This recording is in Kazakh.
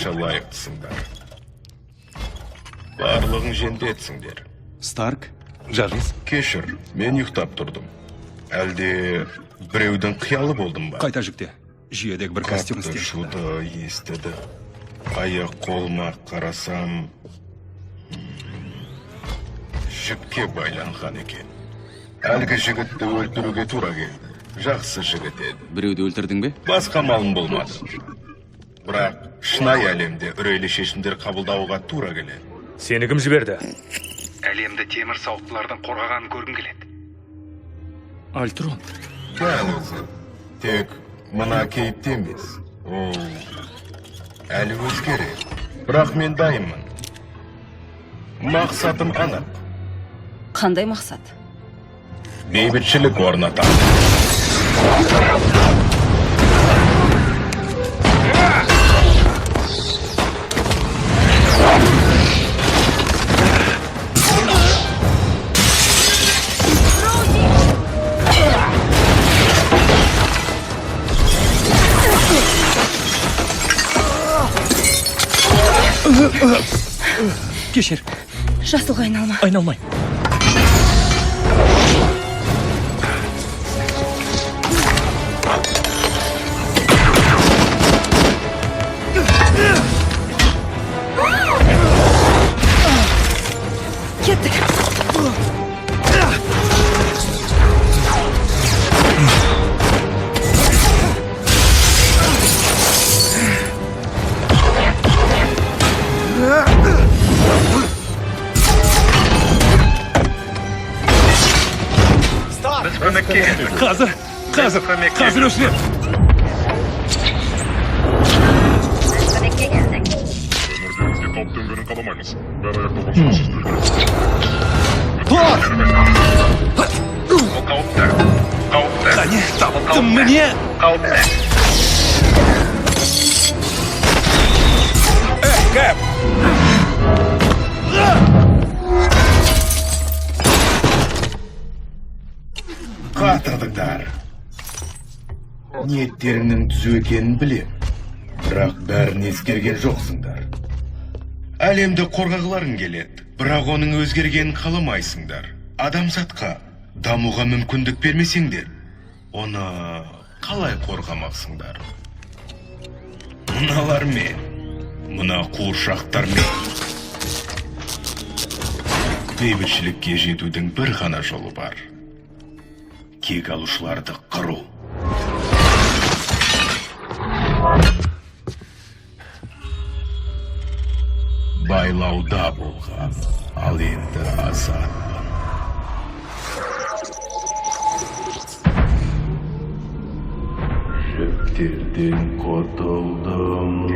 барынша лайықтысыңдар. Барлығың жендетсіңдер. Старк, Жарвис. Кешір, мен ұйықтап тұрдым. Әлде біреудің қиялы болдым ба? Қайта жүкте. Жүйедегі бір костюм Қатты істеп шықты. шуды естіді. Аяқ қолыма қарасам, жіпке байланған екен. Әлгі жігітті өлтіруге тура келді. Жақсы жігіт еді. Біреуді өлтірдің бе? Басқа малым болмады. Бірақ шынайы әлемде үрейлі шешімдер қабылдауға тура келеді. Сені кім жіберді? Әлемді темір сауықтылардың қорғағанын көргім келеді. Альтрон. Дәл өзі. Тек мына кейіпте емес. Ол әлі өзгереді. Бірақ мен дайынмын. Мақсатым анық. Қандай мақсат? Бейбітшілік орнатам. Кешір. Жасылға айналма. Айналмай. Кеттік. Біз көмекке келдік. Қазір өшірем. Өмірдеріңізге қауіп төнгенін қаламаймыз. Бәрі аяқталған соң сіз түрдіңіз. Ол қауіпті. Қауіпті. Қане, таптым міне. Қауіпті. Кәп! Қатырдыңдар. Ниеттеріңнің түзу екенін білем. Бірақ бәрін ескерген жоқсыңдар. Әлемді қорғағыларың келеді, бірақ оның өзгергенін қаламайсыңдар. Адамзатқа дамуға мүмкіндік бермесеңдер, оны қалай қорғамақсыңдар? Мыналармен, мына қуыршақтармен. Бейбітшілікке жетудің бір ғана жолы бар. Кек алушыларды қыру. Байлауда болған, ал енді азатпын. Жіптерден құтылдым.